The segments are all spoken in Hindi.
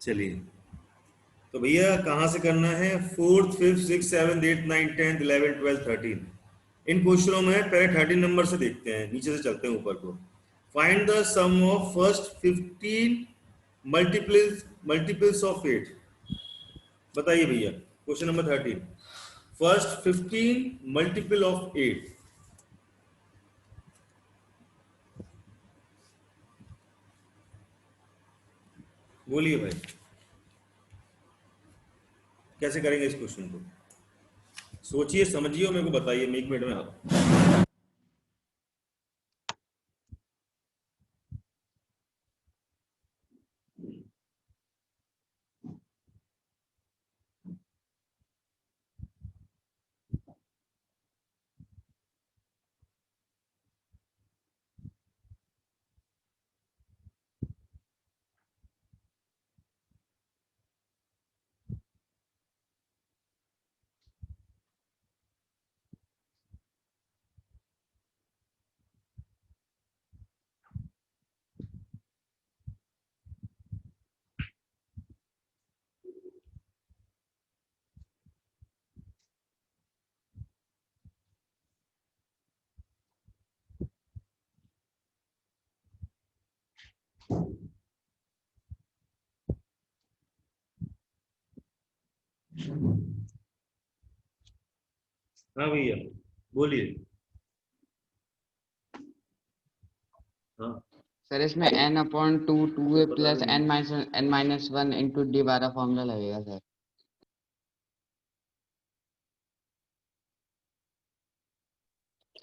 चलिए, तो भैया कहाँ से करना है? 4th, 5th, 6th, 7th, 8th, 9th, 10th, 11th, 12th, 13th। इन क्वेश्चनों में पहले 13 नंबर से देखते हैं, नीचे से चलते हैं ऊपर को। Find the sum of first 15 multiples of 8। बताइए भैया, question number 13, first 15 multiple of 8। बोलिए भाई, कैसे करेंगे इस क्वेश्चन को? सोचिए, समझिए और मेरे को बताइए। मैं 1 मिनट में आता। हाँ भैया, बोलिए। हाँ, सर इसमें n/2 2a पता प्लस नहीं। n-1 इंटू d वाला फॉर्मूला लगेगा सर।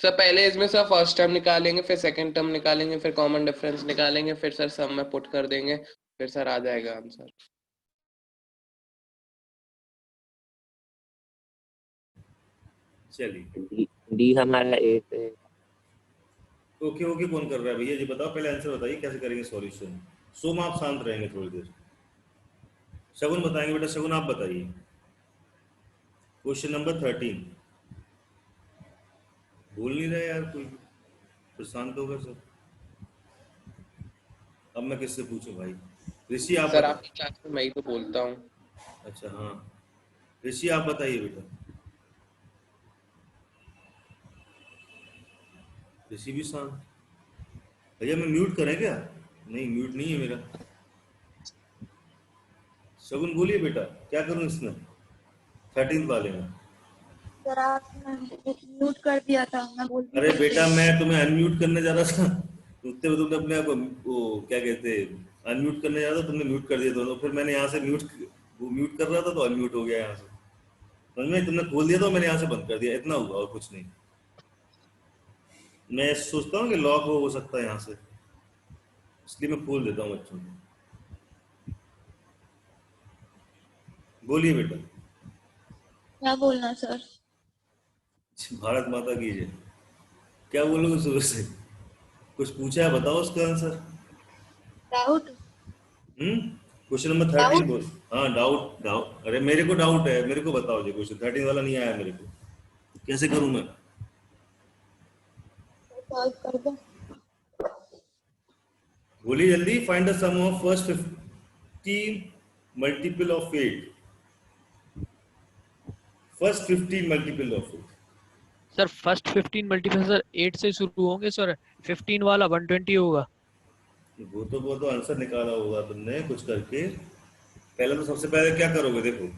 सर पहले इसमें सर फर्स्ट टर्म निकालेंगे, फिर सेकंड टर्म निकालेंगे, फिर कॉमन डिफरेंस निकालेंगे, फिर सर सम में पुट कर देंगे, फिर सर आ जाएगा आंसर। चलिए, डी हमारा 8 है। ओके ओके, कौन कर रहा है भैया? जी बताओ, पहले आंसर बताइए, कैसे करेंगे सॉल्यूशन। सोम आप शांत रहेंगे थोड़ी देर। शगुन बताएंगे बेटा, शगुन आप बताइए। Question number 13। बोल नहीं रहा यार कोई, फिर शांत होगा सर। अब मैं किससे पूछूं भाई? ऋषि आप सर बता। आपकी क्लास में मैं ही तो बोलता हूँ। अच्छा हाँ, ऋषि आप बताइए बेटा। ऋषि भी शांत। भैया मैं म्यूट करें क्या? नहीं, म्यूट नहीं है मेरा। शगुन बोलिए बेटा, क्या करूं इसमें 13 वाले में? सर आपने म्यूट कर दिया था, मैं बोल भी अरे सकती बेटा, हूँ। मैं तुम्हें अनम्यूट करने जा रहा था, उतने में तुमने अपने आप को वो क्या कहते हैं अनम्यूट करने जा रहा था, तुमने म्यूट कर दिया दोनों। फिर मैंने यहाँ से वो म्यूट कर रहा था तो अनम्यूट हो गया यहाँ से। समझ में? तुमने खोल दिया तो मैंने यहाँ से बंद कर दिया, इतना हुआ और कुछ नहीं। मैं सोचता हूँ कि लॉक हो सकता है यहाँ से, इसलिए मैं खोल देता हूँ बच्चों को। बोलिए बेटा। क्या बोलना सर? भारत माता की जय। क्या बोलोगे सुबह से? कुछ पूछा है, बताओ उसका answer. Doubt? Question number 13 doubt? बोल। हाँ, डाउट डाउट। अरे मेरे को डाउट है, मेरे को बताओ जी। क्वेश्चन 13 वाला नहीं आया मेरे को, कैसे करूं मैं? सॉल्व कर दो। बोलिए जल्दी। Find the sum of first 15 multiple of 8। First 15 multiple of 8। Sir first 15 multiple sir 8 से शुरू होंगे सर। 15 वाला 120 होगा। वो तो आंसर निकाला होगा तुमने कुछ करके। पहले तो सबसे पहले क्या करोगे, देखो,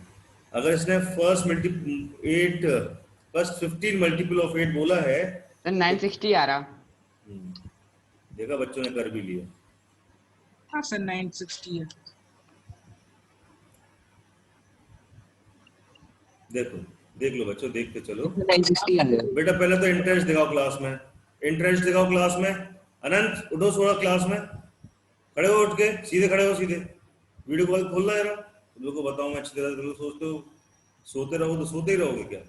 अगर इसने फर्स्ट 15 मल्टीपल ऑफ 8 बोला है सर तो 960 आ रहा। देखा, बच्चों ने कर भी लिया। हाँ सर 960 है। देखो, देख लो बच्चों, देख के चलो 960 आ गया। बेटा। पहले तो इंटरेस्ट दिखाओ क्लास में, इंटरेस्ट दिखाओ क्लास में। अनंत उठो, थोड़ा क्लास में खड़े हो, उठ के सीधे खड़े हो, सीधे। वीडियो कॉल खोलना है। तुम लोग को बताऊंगा अच्छी तरह। तुम लोग सोचते हो सोते रहो तो सोते ही रहोगे क्या?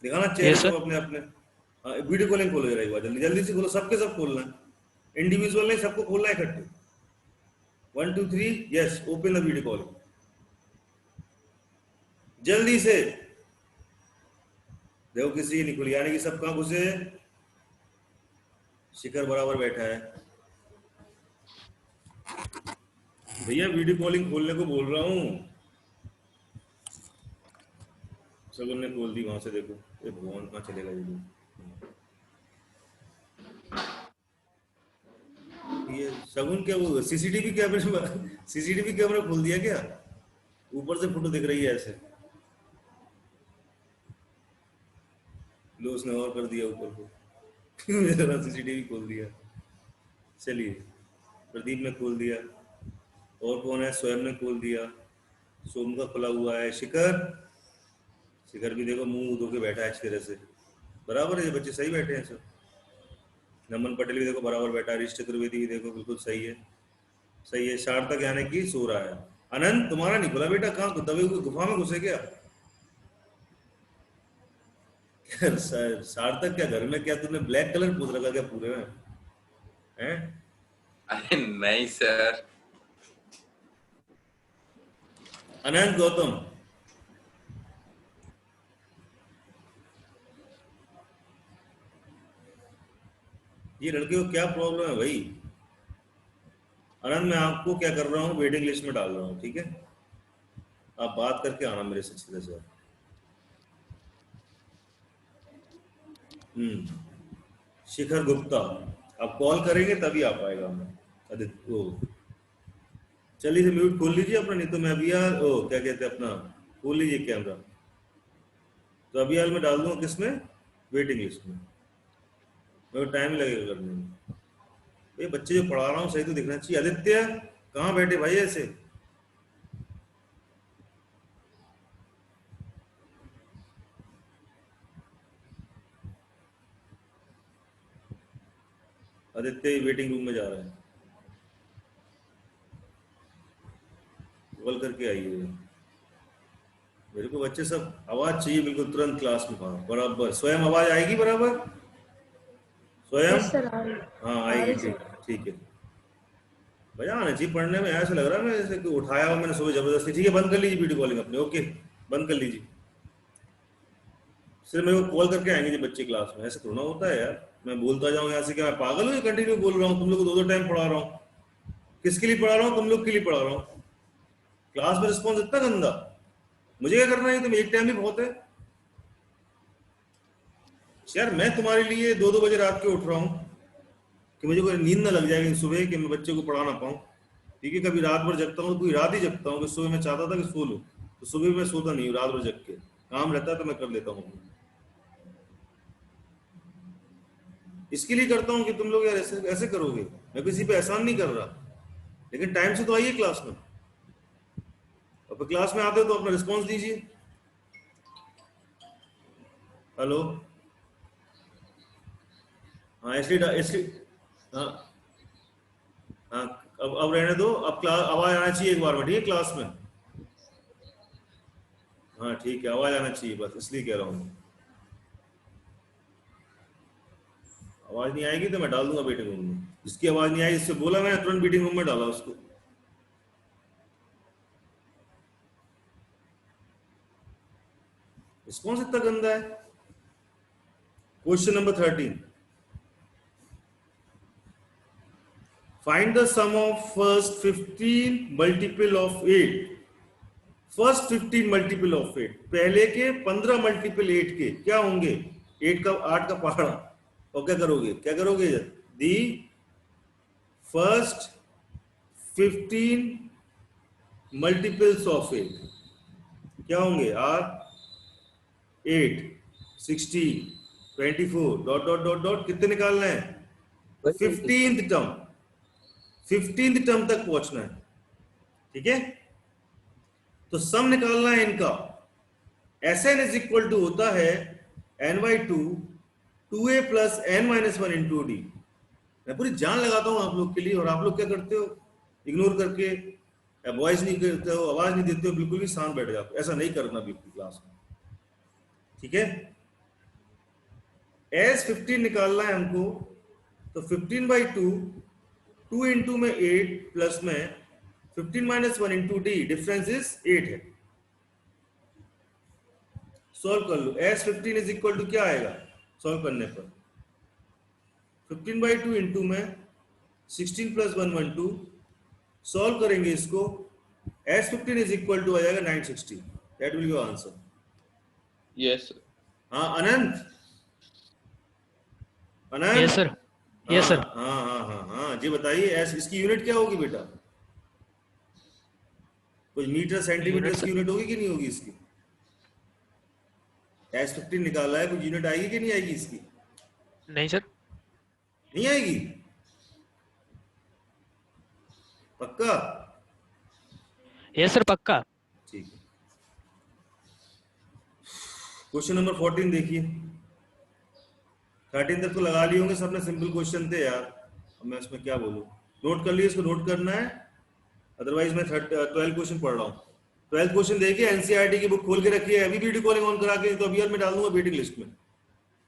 दिखाना चेहरे यस सब सर। अपने अपने। हाँ, वीडियो कॉलिंग खोलो जरा एक बार, जल्दी जल्दी से खोलो, सबके सब खोलना है, इंडिविजुअल नहीं, सबको खोलना है इकट्ठे। 1 2 3, yes, open the video call जल्दी से। देखो किसी की नहीं खुली, यानी कि सब कहाँ घुसे? शिखर बराबर बैठा है। भैया वीडियो कॉलिंग खोलने को बोल रहा हूँ। सगुन ने खोल दी वहां से, देखो ये भगवान कहाँ चलेगा ये सगुन क्या वो सीसीटीवी कैमरा खोल दिया क्या? ऊपर से फोटो दिख रही है ऐसे। लो उसने और कर दिया ऊपर को मेरा सीसीटीवी खोल दिया। चलिए प्रदीप ने खोल दिया, और कौन है? स्वयं ने खोल दिया, सोम का खुला हुआ है, शिखर भी देखो मुंह धो के बैठा है अच्छी तरह से, बराबर है। ये बच्चे सही बैठे हैं सब। नमन पटेल भी देखो बराबर बैठा है, ऋषि चतुर्वेदी भी देखो बिल्कुल सही है, सही है। सार्थक यानी कि सो रहा है। अनंत तुम्हारा नहीं खुला बेटा, कहाँ दबे हुए गुफा में घुसे क्या? सार्थक क्या घर में क्या तुमने ब्लैक कलर पूछ रखा क्या पूरे में हैं? अरे नहीं सर। अनंत गौतम ये लड़के को क्या प्रॉब्लम है भाई? अनंत मैं आपको क्या कर रहा हूँ, वेटिंग लिस्ट में डाल रहा हूँ, ठीक है? आप बात करके आना मेरे से अच्छी तरह से। शिखर गुप्ता आप कॉल करेंगे तभी आ पाएगा हमें। आदित्य ओ चलिए से म्यूट खोल लीजिए अपना, नहीं तो मैं अभी यार ओ क्या कहते हैं अपना खोल लीजिए कैमरा, तो अभी यार मैं डाल दूंगा किसमें, वेटिंग लिस्ट में। मेरे को टाइम लगेगा करने में। ये बच्चे जो पढ़ा रहा हूँ सही तो दिखना चाहिए। आदित्य कहाँ बैठे भाई ऐसे? आदित्य वेटिंग रूम में जा रहा है, कॉल करके आइए। मेरे को बच्चे सब आवाज चाहिए बिल्कुल तुरंत क्लास में बराबर। स्वयं आवाज आएगी बराबर? स्वयं हाँ आएगी, ठीक है। मजा आना चाहिए पढ़ने में। ऐसा लग रहा है मैं जैसे कि उठाया हुआ मैंने सुबह जबरदस्ती। ठीक है बंद कर लीजिए वीडियो कॉलिंग अपने, ओके बंद कर लीजिए। सिर्फ मेरे को कॉल करके आएंगे जो बच्चे क्लास में, ऐसे थोड़ा ना होता है यार। मैं बोलता जाऊँ यहाँ से, क्या मैं पागल हूँ? कंटिन्यू बोल रहा हूँ, तुम लोग को 2-2 टाइम पढ़ा रहा हूँ। किसके लिए पढ़ा रहा हूँ? तुम लोग के लिए पढ़ा रहा हूँ। क्लास में रिस्पॉन्स इतना गंदा, मुझे क्या करना है? तुम एक टाइम भी बहुत है यार। मैं तुम्हारे लिए 2-2 बजे रात के उठ रहा हूँ कि मुझे कोई नींद ना लग जाएगी सुबह कि मैं बच्चे को पढ़ा ना पाऊँ, ठीक है? कभी रात भर जगता हूँ, पूरी रात ही जगता हूँ। सुबह मैं चाहता था कि सो लूँ, तो सुबह मैं सोता नहीं हूँ, रात भर जग के काम रहता है तो मैं कर लेता हूँ। इसके लिए करता हूँ कि तुम लोग यार ऐसे करोगे। मैं किसी पे एहसान नहीं कर रहा, लेकिन टाइम से तो आइए क्लास में। और क्लास में आते हो तो अपना रिस्पॉन्स दीजिए। हेलो हाँ इसलिए हाँ हाँ अब रहने दो। अब क्लास आवाज आना चाहिए एक बार में, ठीक है? क्लास में हाँ ठीक है, आवाज आना चाहिए बस, इसलिए कह रहा हूँ। आवाज नहीं आएगी तो मैं डाल दूंगा मीटिंग रूम में। जिसकी आवाज नहीं आई, इससे बोला मैंने, तुरंत मीटिंग रूम में डाला उसको। रिस्पॉन्स इतना गंदा है। Question number 13, find the sum of first 15 multiple of 8। First 15 multiple of 8, पहले के 15 मल्टीपल 8 के क्या होंगे? 8 का पहाड़ा। और क्या करोगे? दी फर्स्ट 15 मल्टीपल्स ऑफ 8 क्या होंगे? Are 8, 16, 24 dot dot dot dot. कितने निकालना है? 15th टर्म तक पहुंचना है, ठीक है? तो सम निकालना है इनका। Sn इज इक्वल टू होता है n/2 2a plus n-1 into D. मैं पूरी जान लगाता हूं आप लोग के लिए, और आप लोग क्या करते हो? इग्नोर करके वॉइस नहीं करते हो, आवाज नहीं देते हो, बिल्कुल भी शांत बैठ जाते हो। ऐसा नहीं करना बिल्कुल क्लास में, ठीक है? एस 15 निकालना है हमको, तो 15/2 2 इंटू में 8 प्लस में 15-1 इंटू डी, डिफरेंस इज 8 है। सॉल्व कर लो। एस 15 इज इक्वल टू क्या आएगा सॉल्व करने पर? 15/2 इंटू में 16 + 1 12, सॉल्व करेंगे इसको, S15 इज इक्वल टू आ जाएगा 960, that will be your answer. Yes हाँ अनंत, अनंत यस सर, यस सर। हाँ हाँ हाँ हाँ जी बताइए, एस इसकी यूनिट क्या होगी बेटा? कुछ मीटर सेंटीमीटर यूनिट की यूनिट होगी कि नहीं होगी इसकी? S15 निकाला है, कुछ यूनिट आएगी कि नहीं आएगी इसकी? नहीं सर, नहीं आएगी, पक्का? यस सर पक्का। ठीक है। क्वेश्चन नंबर 14 देखिए, 13 तक तो लगा लिए होंगे सबने, सिंपल क्वेश्चन थे यार, अब मैं इसमें क्या बोलूं। नोट कर लिए, इसको नोट करना है, अदरवाइज मैं 12 क्वेश्चन पढ़ रहा हूँ। 12 क्वेश्चन देखिए, एनसीईआरटी की बुक खोल के रखिए, अभी वीडियो कॉलिंग ऑन करा के, तो अभी यार मैं डाल दूंगा वेटिंग लिस्ट में।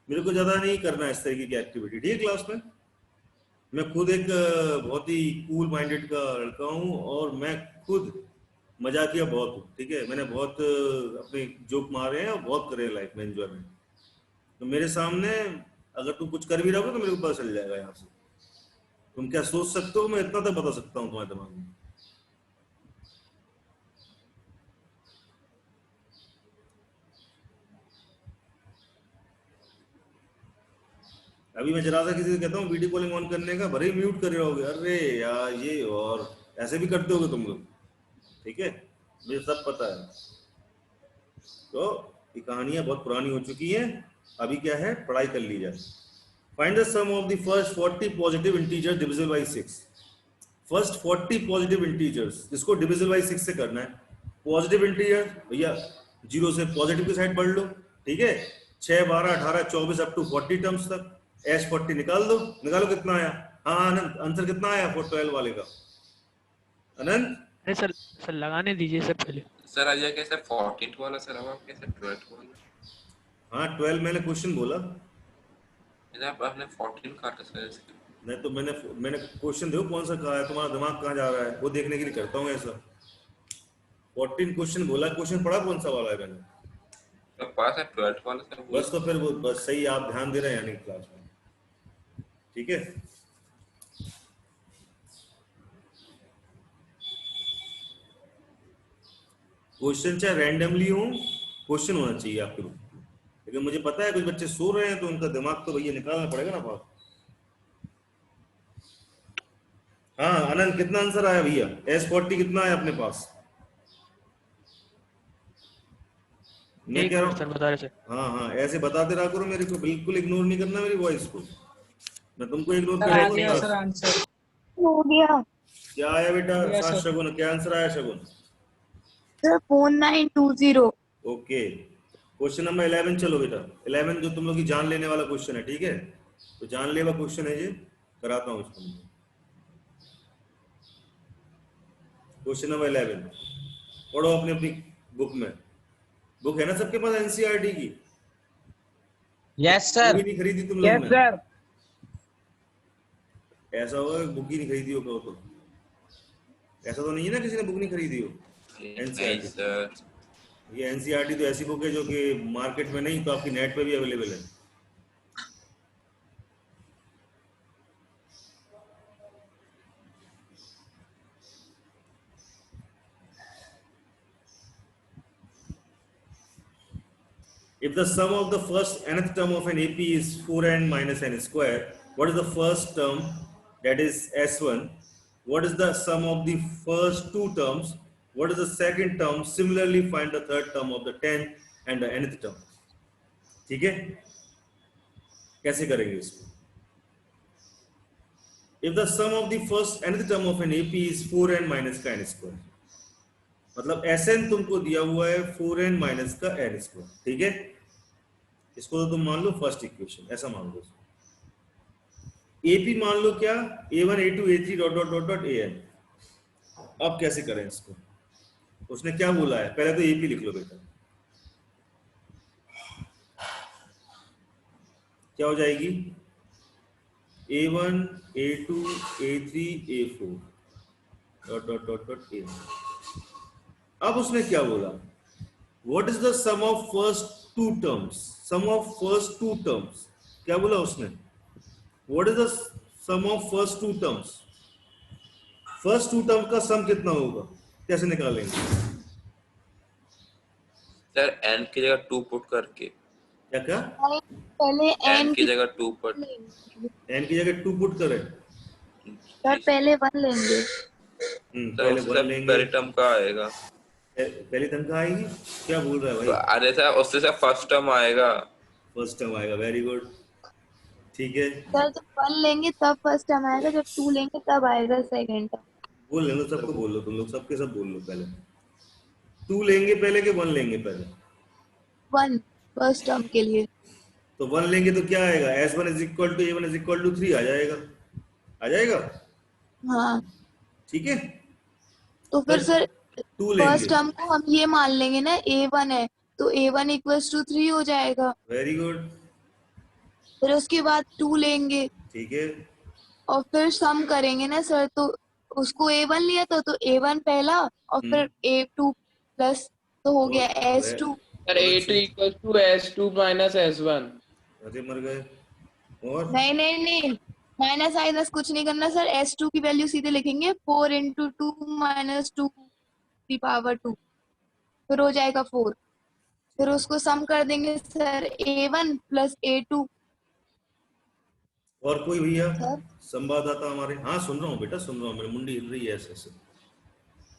मेरे को ज्यादा नहीं करना है इस तरीके की एक्टिविटी, ठीक है क्लास में। मैं खुद एक बहुत ही कूल माइंडेड का लड़का हूँ, और मैं खुद मजाकिया बहुत हूँ, ठीक है। मैंने बहुत अपने जोक मारे हैं और बहुत करे हैं लाइफ में एंजॉयमेंट। तो मेरे सामने अगर तुम कुछ कर भी रहोगे तो मेरे को पता चल जाएगा यहाँ से तुम क्या सोच सकते हो, मैं इतना तक बता सकता हूँ तुम्हारे दिमाग में। अभी मैं जरा सा किसी से कहता हूँ वीडियो कॉलिंग ऑन करने का, भले ही म्यूट कर रहे होगे, अरे यार ये, और ऐसे भी करते होगे तुम लोग, ठीक है, मुझे सब पता है। तो ये कहानियां बहुत पुरानी हो चुकी हैं, अभी क्या है, पढ़ाई कर ली जाए। Find the sum of the first 40 positive integer divisible by 6। First 40 positive integers, इसको डिविजिबल बाय 6 से करना है। पॉजिटिव इंटीजर भैया 0 से पॉजिटिव की साइड बढ़ लो, ठीक है। 6, 12, 18, 24 अप टू 40 टर्म्स तक, S40 निकाल दो, निकालो कितना आया। हाँ आनंद, आंसर कितना आया 412 वाले का? अनंत अरे सर, सर लगाने दीजिए सर पहले। सर आ जाएगा सर 14 वाला, सर अब आप कैसे 12 वाला? हाँ 12 मैंने क्वेश्चन बोला, जब आपने 14 काटा सर इसके। नहीं तो मैंने क्वेश्चन देखो कौन सा कहा है, तुम्हारा दिमाग कहाँ जा रहा है वो देखने के लिए करता हूँ ऐसा। 14 क्वेश्चन बोला, क्वेश्चन पढ़ा कौन सा वाला है मैंने? तो पास है 12 वाला सर। बस तो फिर वो बस सही, आप ध्यान दे रहे हैं यानी क्लास में, ठीक है। क्वेश्चन चाहे रैंडमली हो, क्वेश्चन होना चाहिए आपके रूप में। लेकिन मुझे पता है कुछ बच्चे सो रहे हैं तो उनका दिमाग तो भैया निकालना पड़ेगा ना बाहर। हाँ आनंद, कितना आंसर आया भैया? S40 कितना है अपने पास? मैं कह रहा हूँ सर बता रहे सर। हाँ हाँ, ऐसे बताते रहा करो मेरे को, बिल्कुल इग्नोर नहीं करना मेरी वॉइस को, मैं तुमको इग्नोर सर आ कर गया सर आंसर। हो गया क्या आया बेटा? Yes, sir. शगुन, क्या आंसर आया शगुन? सर 4920। ओके, क्वेश्चन नंबर 11 चलो बेटा। 11 जो तुम लोग की जान लेने वाला क्वेश्चन है, ठीक है, तो जान लेवा क्वेश्चन है ये, कराता हूँ इसको। क्वेश्चन नंबर 11 पढ़ो अपनी अपनी बुक में। बुक है ना सबके पास एनसीईआरटी की? Yes book sir. ही नहीं खरीदी तुम लोग ने? सर। ऐसा होगा बुक ही नहीं खरीदी हो, कहो तो ऐसा तो नहीं है ना किसी ने बुक नहीं खरीदी हो नहीं एनसीईआरटी? सर। ये एनसीईआरटी तो ऐसी बुक है जो कि मार्केट में नहीं तो आपकी नेट पे भी अवेलेबल है। If the sum of the first nth term of an AP is 4n minus n square, what is the first term, that is S1? What is the sum of the first two terms? What is the second term? Similarly, find the third term of the 10th and the nth term. ठीक है, कैसे करेंगे इसको? If the sum of the first nth term of an AP is 4n minus का n square, मतलब Sn तुमको दिया हुआ है 4n माइनस का n स्क्वायर, ठीक है। इसको तो तुम मान लो फर्स्ट इक्वेशन, ऐसा मान लो। AP मान लो क्या, A1 A2 A3 dot dot dot dot AN। अब कैसे करें इसको? उसने क्या बोला है, पहले तो AP लिख लो बेटा, क्या हो जाएगी? A1 A2 A3 A4 dot dot dot dot AN। अब उसने क्या बोला, what is the sum of first two terms? Sum of first two terms क्या बोला उसने? What is the sum of first two terms? First two term का सम कितना होगा, कैसे निकालेंगे? सर n की जगह 2 पुट करके, क्या क्या? पहले n n की जगह 2 पुट, n की जगह 2 पुट करें। सर पहले 1 लेंगे। तो पहले उससे 1 लेंगे। पहले टर्म का आएगा, पहली टर्म का आएगी, क्या बोल रहा है तो भाई? अरे सर उससे से फर्स्ट टर्म आएगा। फर्स्ट टर्म आएगा, वेरी गुड, ठीक है। सर जब 1 लेंगे तब फर्स्ट टर्म आएगा, जब 2 लेंगे तब आएगा सेकंड टर्म। बोल लो, सबको बोल लो, तुम लोग सबके सब बोल लो। पहले 2 लेंगे पहले के 1 लेंगे पहले? 1 फर्स्ट टर्म के लिए। तो 1 लेंगे तो क्या आएगा, S1 is equal to A1 is equal to 3 आ जाएगा, आ जाएगा, हाँ ठीक है। तो फिर सर 2 फर्स्ट लेंगे, टर्म को हम ये मान लेंगे ना A1 है, तो A1 इक्वल्स टू 3 हो जाएगा। वेरी गुड, फिर उसके बाद 2 लेंगे ठीक है। और फिर सम करेंगे ना सर, तो उसको A1 लिया तो A1 पहला और फिर A2 प्लस, तो हो गया S2। Sir A2 equals to S2 minus S1। अरे मर गए। और नहीं नहीं नहीं, माइनस माइनस कुछ नहीं करना सर, S2 की वैल्यू सीधे लिखेंगे 4 into 2 minus 2 की पावर 2, फिर हो जाएगा 4। फिर उसको सम कर देंगे सर A1 प्लस A2। और कोई भैया सर संवाददाता हमारे? हाँ सुन रहा हूँ बेटा, सुन रहा हूँ, मेरी मुंडी हिल रही है ऐसे ऐसे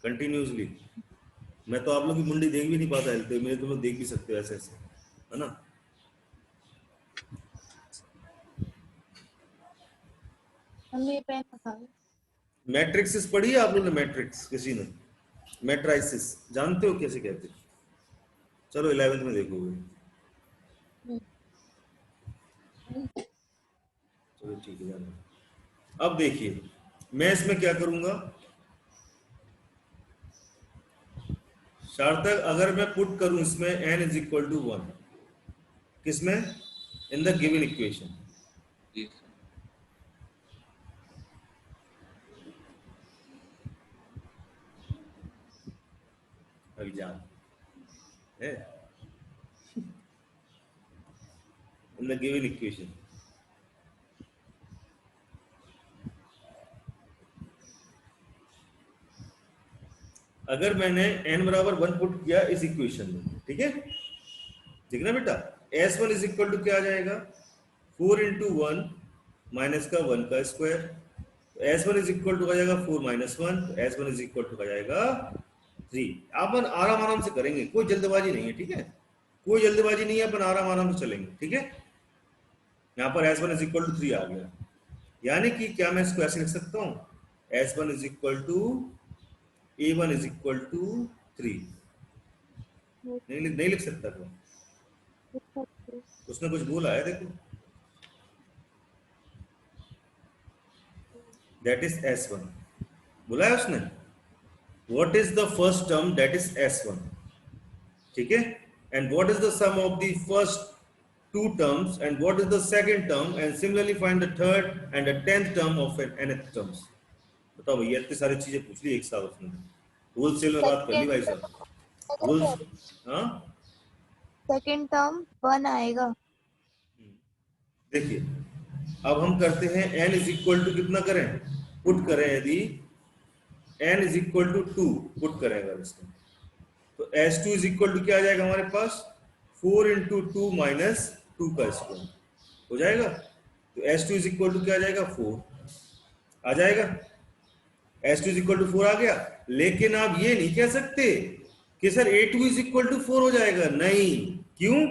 कंटिन्यूसली। मैं तो आप लोग की मुंडी देख भी नहीं पाता हिलते, मेरे तुम लोग देख भी सकते हो ऐसे ऐसे, है ना? हमने ये पेन उठा मैट्रिक्सिस पढ़ी है आप लोग ने? मैट्रिक्स किसी ने? मैट्राइसिस जानते हो कैसे कहते हैं? चलो 11th में देखोगे। चलो ठीक है जाना। अब देखिए मैं इसमें क्या करूंगा, सार्थक, अगर मैं पुट करूं इसमें n इज इक्वल टू 1, किसमें? In the given equation. जी सर। अभिजान है इन द गिवन इक्वेशन। अगर मैंने n बराबर 1 पुट किया इस इक्वेशन में, ठीक है, ठीक ना बेटा? S1 इज इक्वल टू क्या आ जाएगा, 4 into 1 माइनस का 1 का square. S1 is equal to आ जाएगा 4 minus 1, तो S1 इज इक्वल टू आ जाएगा 3। अपन आराम आराम से करेंगे, कोई जल्दबाजी नहीं है, ठीक है, कोई जल्दबाजी नहीं है, अपन आराम आराम से चलेंगे, ठीक है। यहाँ पर S1 इज इक्वल टू 3 आ गया, यानी कि क्या मैं इसको ऐसे लिख सकता हूँ, S1 is equal to A1 is equal to 3? नहीं लिख सकता क्या? उसने कुछ बोला है, देखो, दैट इज S1 बोला है उसने। What is the first term, that is S1, ठीक है, and what is the sum of the first two terms and what is the second term, and similarly find the third and the 10th term of an nth terms। बताओ भैया, इतनी सारी चीजें पूछ ली एक साथ उसने, होलसेल में बात कर ली भाई साहब। होल हाँ सेकंड टर्म 1 आएगा। देखिए अब हम करते हैं n इज इक्वल टू कितना करें, पुट करें, यदि n is equal to 2 put करें अगर इसको, तो S2 इज इक्वल टू क्या आ जाएगा हमारे पास, 4 into 2 minus 2 का स्क्वायर हो जाएगा। तो S2 इज इक्वल टू क्या आ जाएगा, 4 आ जाएगा। S2 इज इक्वल टू 4 आ गया, लेकिन आप ये नहीं कह सकते कि sir A2 is equal to 4 हो जाएगा, नहीं, क्यों?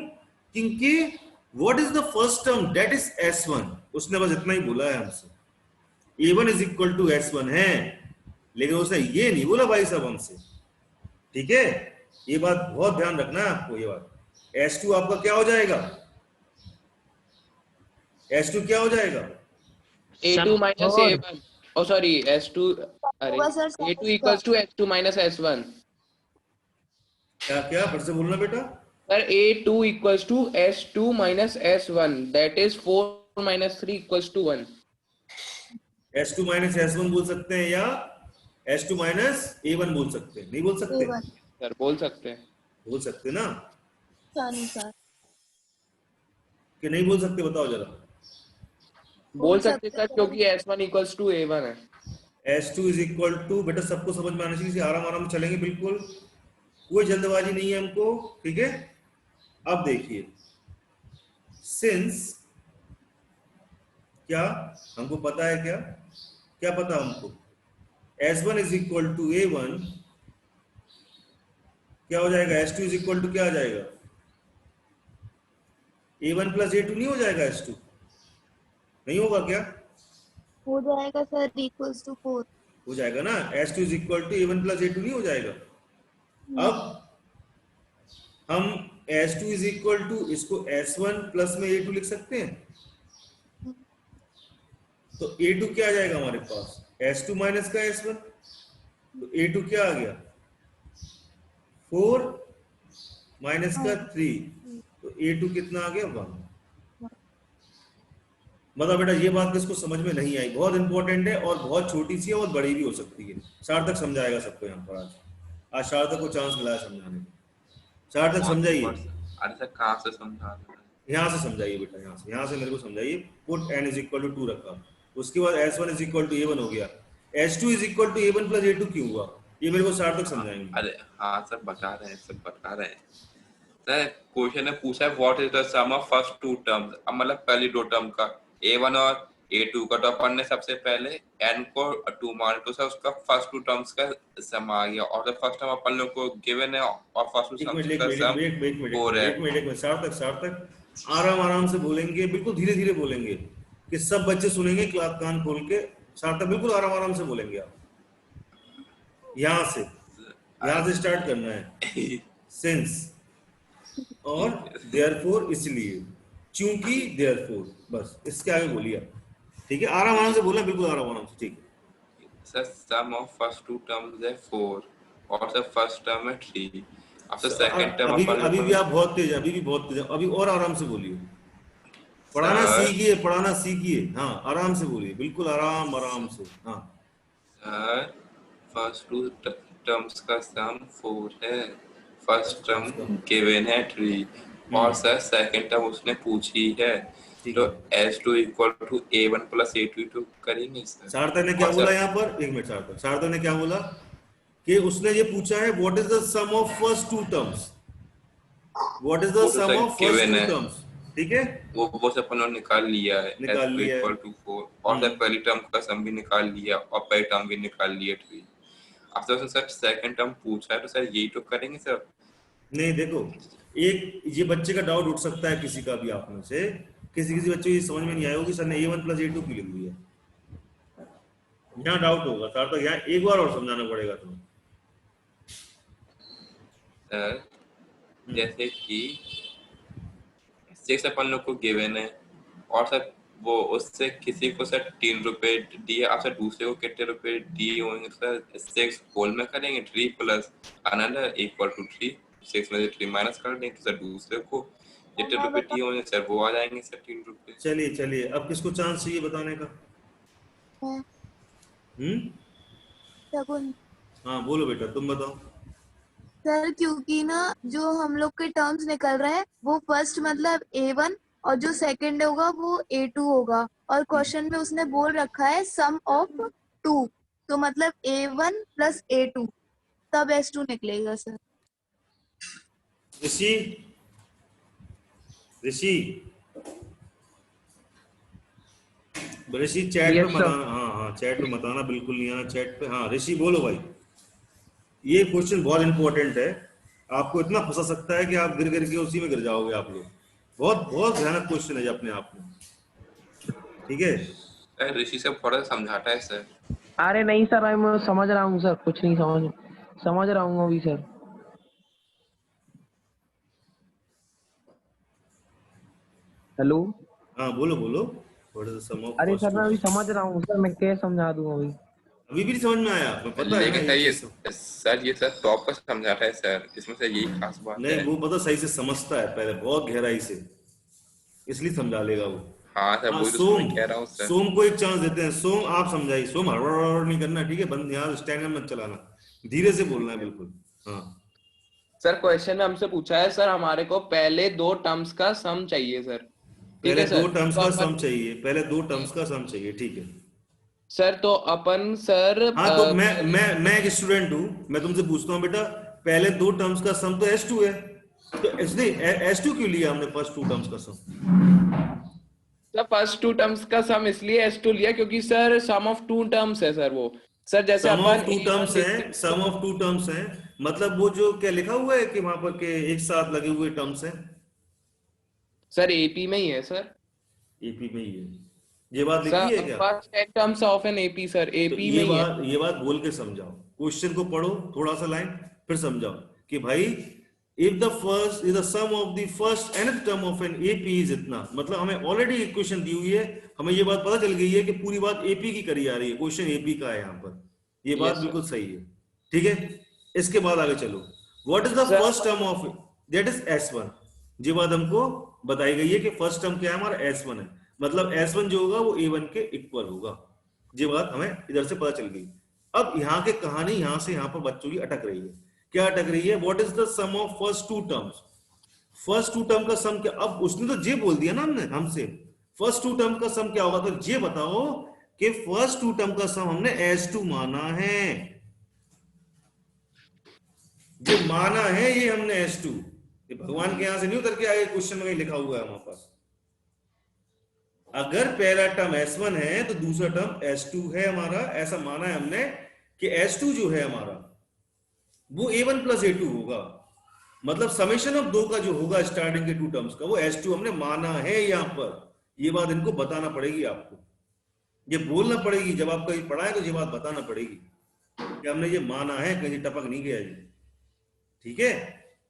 क्योंकि what is the first term, that is S1। उसने बस इतना ही बोला है हमसे, A1 is equal to S1 है, लेकिन उसने ये नहीं बोला भाई साहब हमसे, ठीक है। ये बात बहुत ध्यान रखना है आपको, ये बात। S2 आपका क्या हो जाएगा, S2 क्या हो जाएगा, A2 minus और A1, oh sorry, S2, अरे होगा sir A2 equals to S2 minus S1। क्या क्या फिर से बोलना बेटा? Sir A2 equals to S2 minus S1, that is 4 minus 3 equals to 1। S2 minus S1 बोल सकते हैं या S2 माइनस A1 बोल सकते हैं, नहीं बोल सकते? A1 सर बोल सकते हैं। बोल सकते ना, अनुसार कि नहीं बोल सकते, बताओ जरा। बोल सकते सर, क्योंकि S1 equals to A1 है। S2 इज इक्वल टू, बेटा सबको समझ में आना चाहिए, आराम आराम से चलेंगे बिल्कुल, कोई जल्दबाजी नहीं है हमको, ठीक है। अब देखिए, सिंस क्या हमको पता है, क्या क्या पता हमको, S1 is equal to A1, क्या हो जाएगा, S2 इज इक्वल टू क्या आ जाएगा, A1 प्लस A2 नहीं हो जाएगा, S2 नहीं होगा क्या, हो जाएगा सर, इक्वल्स टू 4। हो जाएगा ना, S2 is equal to A1 plus A2 नहीं हो जाएगा। अब हम S2 इज इक्वल टू इसको S1 प्लस में A2 लिख सकते हैं, तो A2 क्या आ जाएगा हमारे पास, S2 माइनस का S1, तो A2 क्या आ गया, 4 माइनस का 3, तो A2 कितना आ गया, 1। मतलब बेटा ये बात किसको समझ में नहीं आई, बहुत इंपॉर्टेंट है और बहुत छोटी सी है और बड़ी भी हो सकती है। सार्थक समझाएगा सबको यहाँ पर, आज सार्थक को चांस मिला है समझाने का, सार्थक समझाइए, अरे सर कहाँ से समझा रहे हैं? यहाँ से समझाइए बेटा, यहाँ से मेरे को समझाइए। Put n is equal to 2 रखा, उसके बाद S1 is equal to A1 हो गया, S2 is equal to A1 plus A2 क्यों हुआ, ये मेरे को सार्थक समझाएंगे। अरे हाँ सर बता रहे हैं, सब बता रहे हैं सर। क्वेश्चन ने पूछा है what is the sum of first two terms, अब मतलब पहली दो टर्म का A1 और A2 का, तो अपन ने सबसे पहले n को 2 मान, तो सर उसका फर्स्ट टू टर्म्स का सम आ गया, और द फर्स्ट टर्म अपन लोग को गिवन है और फर्स्ट टू टर्म्स का सम 4 है। एक मिनट, सार्थक आराम आराम से बोलेंगे, बिल्कुल धीरे धीरे बोलेंगे कि सब बच्चे सुनेंगे, क्लास कान खोल के। सार्थक बिल्कुल आराम आराम से बोलेंगे आप, यहाँ से स्टार्ट करना है, सिंस और देयरफॉर, इसलिए, क्योंकि, देयरफॉर, बस इसके आगे बोलिए, ठीक है, आराम आराम से बोलना, बिल्कुल आराम आराम से, ठीक है। Sir sum of first two terms है 4 और सर फर्स्ट टर्म है 3, अब सर सेकंड टर्म अभी भी आप बहुत तेज, अभी और आराम से बोलिए, पढ़ाना सीखिए, हाँ आराम से बोलिए, बिल्कुल आराम से, हाँ। सर फर्स्ट टू टर्म्स का सम 4 है, फर्स्ट टर्म गिवन है 3, और सर सेकंड टर्म उसने पूछी है, तो S2 equal to A1 plus A2 तो करेंगे सर। सार्थक ने क्या बोला यहाँ पर, एक मिनट, सार्थक ने क्या बोला कि उसने ये पूछा है what is the sum of first two terms, what is the sum of first two terms, ठीक है, वो सब अपन ने निकाल लिया है, S2 इक्वल टू 4, और सर पहली टर्म का सम भी निकाल लिया और पहली टर्म भी निकाल लिया 3। अब तो सर सेकंड टर्म पूछा है, तो सर यही तो करेंगे सर। नहीं देखो, एक ये बच्चे का डाउट उठ सकता है, किसी का भी आप में से किसी बच्चे को ये समझ में नहीं आया होगा कि सर ने A1 प्लस A2 क्यों लिख दिया, यहाँ डाउट होगा सार्थक, यहाँ एक बार और समझाना पड़ेगा तुम्हें। सर जैसे कि 6 अपन लोग को गिवन है, और सर वो उससे किसी को सर 3 रुपए दिए, आप सर दूसरे को कितने रुपए दिए होंगे सर, 6 होल में करेंगे 3 प्लस अनदर इक्वल टू 3, 6 में से 3 माइनस कर देंगे, तो सर दूसरे को जितने रुपए दिए होंगे सर वो आ जाएंगे सर 3 रुपए। चलिए अब किसको चांस चाहिए बताने का, हाँ बोलो बेटा, तुम बताओ। सर क्योंकि ना जो हम लोग के टर्म्स निकल रहे हैं वो फर्स्ट मतलब A1 और जो सेकंड होगा वो A2 होगा, और क्वेश्चन में उसने बोल रखा है सम ऑफ 2, तो मतलब A1 प्लस A2, तब S2 निकलेगा सर। ऋषि चैट पे बताना, हाँ चैट पे बताना, बिल्कुल नहीं आना चैट पे, हाँ ऋषि बोलो भाई, ये क्वेश्चन बहुत इंपॉर्टेंट है, आपको इतना फंसा सकता है कि आप गिर के उसी में गिर जाओगे आप लोग, बहुत भयानक क्वेश्चन है अपने आप में, ठीक है। ऋषि से थोड़ा समझाता है सर। अरे नहीं सर, मैं समझ रहा हूँ सर, कुछ नहीं समझ रहा हूँ अभी सर। हेलो, हाँ बोलो, अरे सर मैं अभी समझ रहा हूँ सर, मैं क्या समझा दूँ अभी भी समझ में आया, मैं पता लेकिन है ये सर टॉप पर समझाता है सर, इसमें से यही खास बात नहीं है। वो पता सही से समझता है पहले, बहुत गहराई से, इसलिए समझा लेगा वो। हाँ सर वही तो मैं कह रहा हूँ सर। सोम को एक चांस देते हैं, सोम आप समझाइए, सोम हड़बड़ नहीं करना, ठीक है, बंद यहाँ स्टैंड मत चलाना, धीरे से बोलना है बिल्कुल। हाँ सर क्वेश्चन में हमसे पूछा है सर हमारे को पहले 2 टर्म्स का सम चाहिए सर, पहले 2 टर्म्स का सम चाहिए, पहले 2 टर्म्स का सम चाहिए, ठीक है। सर तो अपन सर हाँ तो मैं एक स्टूडेंट हूँ, मैं तुमसे पूछता हूँ बेटा, पहले दो टर्म्स का सम तो S2 है, तो S2 क्यों लिया हमने फर्स्ट टू टर्म्स का sum? Sir first two terms का सम इसलिए S2 लिया क्योंकि sir sum of two terms है सर वो। सर जैसे सम ऑफ अपन टू A1 टर्म्स है, लिखते हैं, सम ऑफ टू टर्म्स है, मतलब वो जो क्या लिखा हुआ है कि वहां पर के एक साथ लगे हुए टर्म्स हैं, सर AP में ही है सर। एपी में ही है, ये बात लिखी है सर क्या? First 10 terms of an AP sir तो AP में ही है। ये बात बोल के समझाओ, क्वेश्चन को पढ़ो थोड़ा सा लाइन, फिर समझाओ कि भाई if the sum of the first nth term of an AP is इतना, मतलब हमें ऑलरेडी इक्वेशन दी हुई है, हमें ये बात पता चल गई है कि पूरी बात एपी की करी आ रही है, क्वेश्चन एपी का है यहाँ पर, ये बात बिल्कुल सही है, ठीक है। इसके बाद आगे चलो, what is the first term of that is S1, ये बात हमको बताई गई है कि फर्स्ट टर्म क्या है हमारा S1 है, मतलब S1 जो होगा वो A1 के इक्वल होगा, ये बात हमें इधर से पता चल गई। अब यहाँ के कहानी यहाँ से यहाँ पर बच्चों की अटक रही है, क्या अटक रही है? What is the sum of first two terms, first two term का सम क्या? अब उसने तो जे बोल दिया ना हमने हमसे, फर्स्ट टू टर्म का सम क्या होगा, तो ये बताओ कि फर्स्ट टू टर्म का सम हमने S2 माना है, ये माना है, ये हमने S2, ये भगवान के यहां से नहीं उतर के आए, क्वेश्चन में कहीं लिखा हुआ है हमारे पास। अगर पहला टर्म S1 है तो दूसरा टर्म S2 है हमारा, ऐसा माना है हमने कि S2 जो है हमारा वो A1 प्लस A2 होगा, मतलब समेशन ऑफ दो का जो होगा स्टार्टिंग के टू टर्म्स का वो S2 हमने माना है यहाँ पर, ये बात इनको बताना पड़ेगी आपको, ये बोलना पड़ेगी, जब आपका ये पढ़ा है तो ये बात बताना पड़ेगी कि हमने ये माना है, कहीं टपक नहीं गया ये, ठीक है।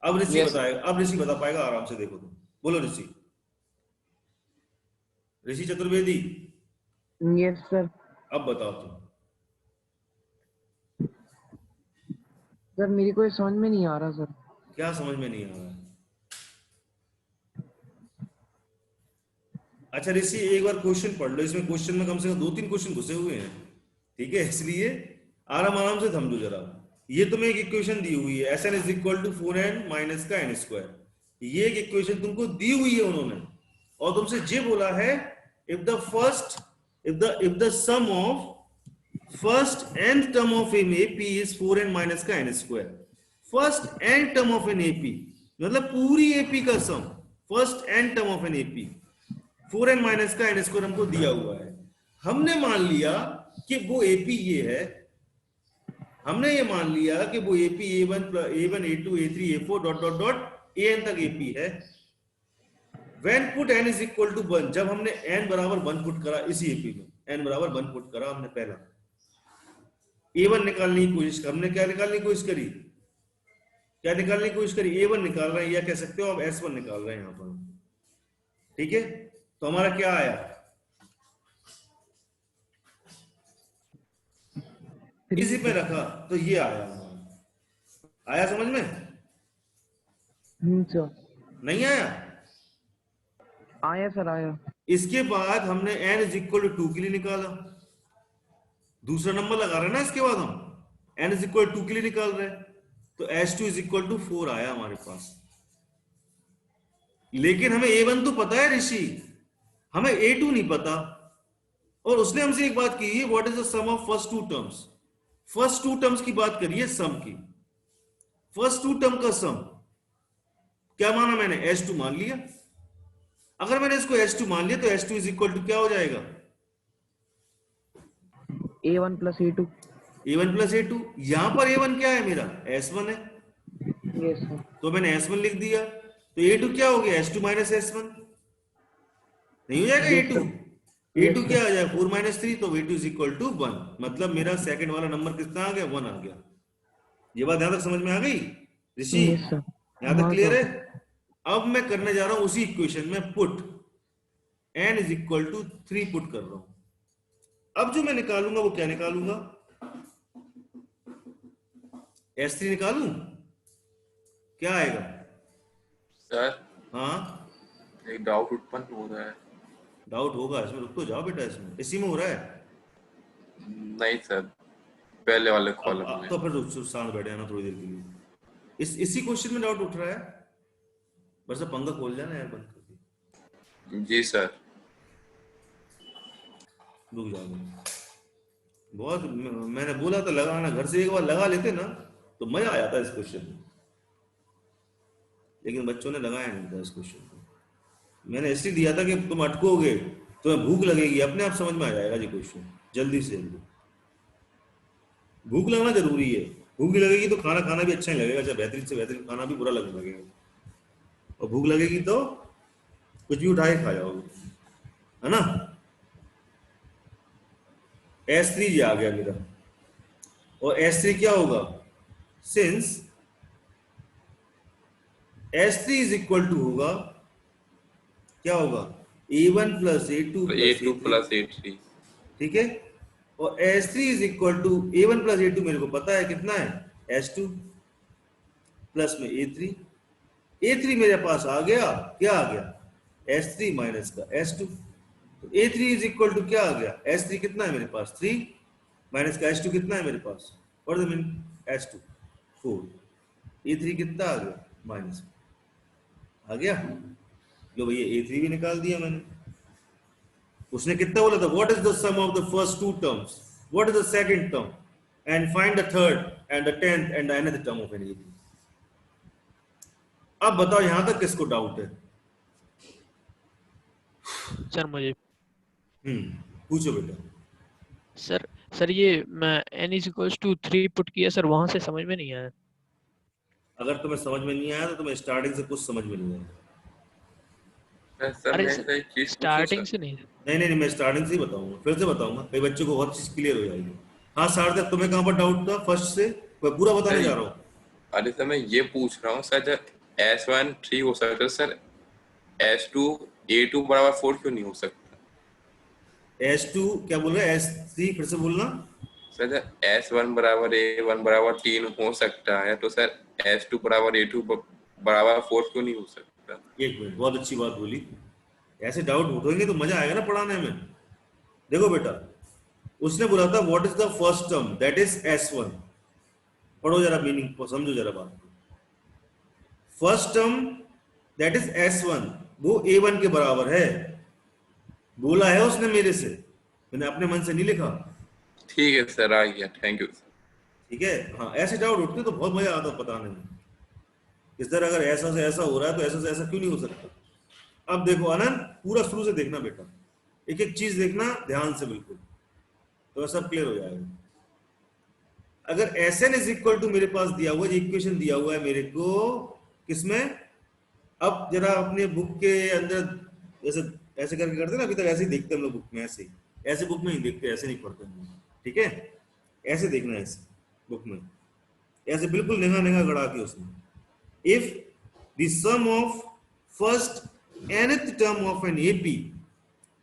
अब ऋषि बताएगा, अब ऋषि बता पाएगा आराम से, देखो तुम बोलो ऋषि, ऋषि चतुर्वेदी, यस सर। अब बताओ तुम। सर मेरी कोई समझ में नहीं आ रहा सर। क्या समझ में नहीं आ रहा है? अच्छा ऋषि एक बार क्वेश्चन पढ़ लो, इसमें क्वेश्चन में कम से कम 2-3 क्वेश्चन घुसे हुए हैं, ठीक है, इसलिए आराम आराम से थम लो जरा। ये तुम्हें एक इक्वेशन दी हुई है, Sn is equal to 4n minus का n स्क्वायर, ये एक इक्वेशन तुमको दी हुई है उन्होंने, और तुमसे ये बोला है if the sum of first nth term of an AP is 4n minus का n square, first n term of an AP मतलब पूरी एपी का sum, first n term of an AP 4n minus का n स्क्वायर हमको दिया हुआ है, हमने मान लिया कि वो एपी ये है, हमने ये मान लिया कि वो AP A1 A2 A3 A4 dot dot dot an तक एपी है, when put n is equal to 1, जब हमने n बराबर 1 पुट करा इसी एपी में, n बराबर 1 पुट करा हमने, पहला A1 निकालने की कोशिश, हमने क्या निकालने की कोशिश करी, क्या निकालने की कोशिश करी, A1 निकाल रहे हैं, या कह सकते हो आप S1 निकाल रहे हैं यहाँ पर, ठीक है। तो हमारा क्या आया, इसी पे रखा तो ये आया हमारा, आया समझ में? सर नहीं आया? आया सर आया। इसके बाद हमने n इज इक्वल टू 2 के लिए निकाला, दूसरा नंबर लगा रहे हैं ना, इसके बाद हम n इज इक्वल टू 2 के लिए निकाल रहे हैं, तो S2 इज इक्वल टू 4 आया हमारे पास। लेकिन हमें A1 तो पता है ऋषि, हमें A2 नहीं पता, और उसने हमसे एक बात की है, what is the sum of first two terms, first two terms की बात करिए, सम की, फर्स्ट टू टर्म का सम क्या माना मैंने, S2 मान लिया। अगर मैंने इसको S2 मान लिया तो S2 इज इक्वल टू क्या हो जाएगा, A1 plus A2। A1 plus A2, यहां पर A1 क्या है मेरा, S1 है, यस सर। तो मैंने S1 लिख दिया, तो A2 क्या हो गया, S2 माइनस S1, नहीं हो जाएगा A2, A2 क्या आ जाएगा 4 माइनस 3, तो A2 इज इक्वल टू 1, मतलब मेरा सेकंड वाला नंबर कितना आ गया, 1 आ गया। ये बात यहां तक समझ में आ गई ऋषि, यस सर। यहां तक क्लियर है? अब मैं करने जा रहा हूं उसी इक्वेशन में put, n is equal to 3 put कर रहा हूं। अब जो मैं निकालूंगा वो क्या निकालूंगा, S3 निकालूं, क्या आएगा सर हाँ, एक डाउट उत्पन्न हो रहा है। डाउट होगा इसमें, रुक तो जाओ बेटा, इसमें इसी में हो रहा है, नहीं सर, पहले वाले कॉलम में। तो फिर शांत बैठ जाना थोड़ी देर के लिए, इसी क्वेश्चन में डाउट उठ रहा है, बस पंखा खोल जाना यार बंद करके। जी सर। रुक जाओ, बहुत मैंने बोला था लगाना, घर से एक बार लगा लेते ना तो मजा आ जाता इस क्वेश्चन में, लेकिन बच्चों ने लगाया नहीं था इस क्वेश्चन को। मैंने इसलिए दिया था कि तुम अटकोगे, तुम्हें भूख लगेगी, अपने आप समझ में आ जाएगा ये क्वेश्चन जल्दी से जल्दी। भूख लगना जरूरी है, भूख नहीं लगेगी तो खाना खाना भी अच्छा नहीं लगेगा, चाहे बेहतरीन से बेहतरीन खाना भी बुरा लगने लगेगा, और भूख लगेगी तो कुछ भी उठा के खा जाओगे, है ना। S3 ये आ गया मेरा, और S3 क्या होगा, since S3 is equal to होगा, क्या होगा, A1 plus A2 A2 plus A3, ठीक है। और S3 is equal to A1 plus A2 मेरे को पता है कितना है, S2 प्लस में A3। A3 मेरे पास आ गया, क्या आ गया, S3 माइनस का S2। तो A3 इज इक्वल टू क्या आ गया, S3 कितना है मेरे पास 3 माइनस का S2 कितना है मेरे पास, और द मीन S2 4। A3 कितना आ गया, माइनस आ गया। लो भैया A3 भी निकाल दिया मैंने। उसने कितना बोला था, what is the sum of the first two terms, what is the second term, and find the third and the 10th and the nth term of an AP। अब बताओ यहां तक किसको डाउट है, सर मुझे पूछो बेटा। सर ये मैं n इज इक्वल्स टू 3 पुट किया सर, वहां से समझ में नहीं आया। अगर तुम्हें समझ में नहीं आया तो तुम्हें स्टार्टिंग से कुछ समझ में नहीं आया। सर अरे मैं सर, तो एक चीज स्टार्टिंग से नहीं। नहीं मैं स्टार्टिंग से ही बताऊंगा, फिर से बताऊंगा, कई बच्चों को बहुत चीज क्लियर हो जाएगी। हाँ सार्थक, तुम्हें कहाँ पर डाउट था फर्स्ट से, मैं पूरा बताने जा रहा हूँ। अरे सर मैं ये पूछ रहा हूँ सर, जब S1 3 हो सकता है सर, S2 A2 बराबर 4 क्यों नहीं हो सकता? S2 क्या बोल रहे हैं, S3 फिर से बोलना। सर जब S1 बराबर A1 बराबर 3 हो सकता है तो सर S2 बराबर A2 बराबर 4 क्यों नहीं हो सकता? एक मिनट, बहुत अच्छी बात बोली। ऐसे डाउट उठेंगे तो मजा आएगा ना पढ़ाने में। देखो बेटा, उसने बोला था what is the first term, that is S1। पढ़ो जरा मीनिंग को, समझो जरा बात। First term that is S1 वो A1 के बराबर है, बोला है उसने मेरे से, मैंने अपने मन से नहीं लिखा। ठीक है सर, आ गया, थैंक यू सर। ठीक है, हाँ ऐसे डाउट उठते तो बहुत मजा आता बताने में। इस तरह अगर ऐसा से ऐसा हो रहा है तो ऐसा से ऐसा क्यों नहीं हो सकता। अब देखो आनंद, पूरा शुरू से देखना बेटा, एक एक चीज देखना ध्यान से बिल्कुल, तो सब क्लियर हो जाएगा। अगर Sn इज इक्वल टू मेरे पास दिया हुआ, इक्वेशन दिया हुआ है मेरे को किसमें, अब जरा अपने बुक के अंदर ऐसे ऐसे करके करते ना, अभी तक ऐसे ही देखते हम लोग बुक में, ऐसे बुक में ही देखते, ऐसे नहीं पढ़ते हम, ठीक है। ऐसे देखना है, ऐसे बुक में ऐसे बिल्कुल निगाह निगाह गड़ा के उसमें, if the sum of first nth term of an AP,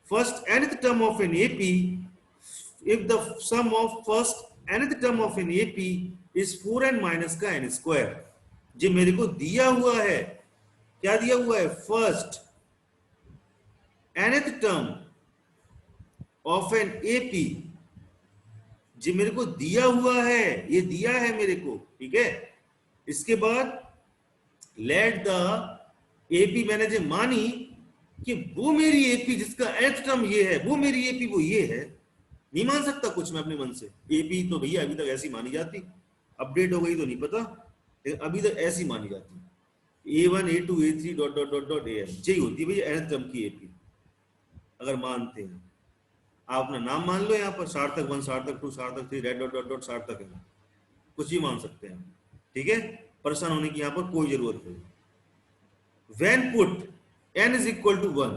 first nth term of an AP, if the sum of first nth term of an AP is 4n minus का n square, जो मेरे को दिया हुआ है, क्या दिया हुआ है, first nth term of an AP, जो मेरे को दिया हुआ है, ये दिया है मेरे को, ठीक है। इसके बाद लेट द AP मैंने जो मानी कि वो मेरी AP जिसका nth टर्म ये है, वो मेरी AP वो ये है, नहीं मान सकता कुछ मैं अपने मन से। AP तो भैया अभी तक ऐसी मानी जाती, अपडेट हो गई तो नहीं पता, लेकिन अभी तक ऐसी मानी जाती, A1 A2 A3 dot dot dot dot AN, यही होती है भैया nth टर्म की AP। अगर मानते हैं आप अपना नाम मान लो यहाँ पर, सार्थक 1 सार्थक 2 सार्थक 3 डॉट डॉट डॉट सार्थक है, कुछ भी मान सकते हैं, ठीक है। परेशान होने की यहाँ पर कोई जरूरत नहीं। When put n is equal to 1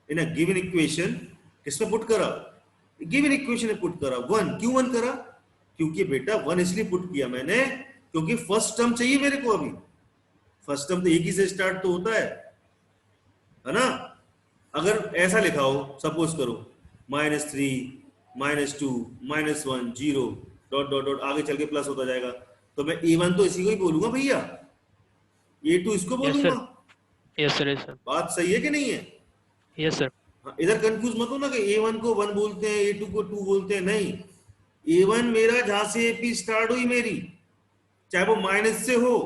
in a given equation, किसमें पुट करा, गिवन इक्वेशन में पुट करा 1, क्यों 1 करा, क्योंकि बेटा 1 इसलिए पुट किया मैंने क्योंकि फर्स्ट टर्म चाहिए मेरे को। अभी फर्स्ट टर्म तो एक ही से स्टार्ट तो होता है ना। अगर ऐसा लिखा हो, सपोज करो -3 -2 -1 0 डॉट डॉट डॉट आगे चल के प्लस होता जाएगा, तो मैं A1 तो इसी को ही बोलूंगा भैया, A2 इसको बोलूंगा। यस सर, बात सही है कि नहीं है? Yes sir. हाँ, इधर कंफ्यूज मत हो ना कि A1 को 1 बोलते हैं, A2 को 2 बोलते हैं, नहीं। A1 मेरा जहां से AP स्टार्ट हुई मेरी, चाहे वो माइनस से हो,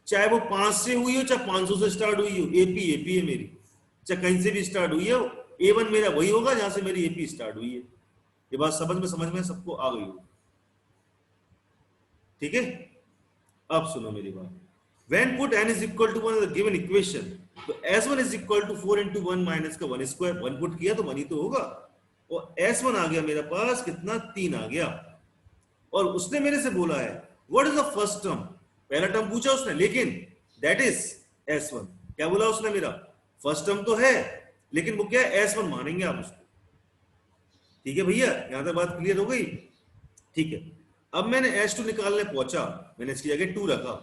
चाहे वो 5 से हुई हो, चाहे 500 से स्टार्ट हुई हो, AP है मेरी, चाहे कहीं से भी स्टार्ट हुई हो, A1 मेरा वही होगा जहां से मेरी AP स्टार्ट हुई है। ये बात समझ में सबको आ गई हो, ठीक है। अब सुनो मेरी बात, when put n is equal to 1 in the given equation, तो s1 is equal to 4 into 1 minus का 1 square, 1 पुट किया तो 1 ही तो होगा, और s1 आ गया मेरे पास कितना, 3 आ गया। और उसने मेरे से बोला है what is the first term, पहला टर्म पूछा उसने, लेकिन दैट इज s1। क्या बोला उसने, मेरा फर्स्ट टर्म तो है लेकिन वो क्या है, s1 मानेंगे आप उसको, ठीक है भैया, यहां तक बात क्लियर हो गई, ठीक है। अब मैंने s2 निकालने पहुंचा, मैंने इसकी जगह 2 रखा,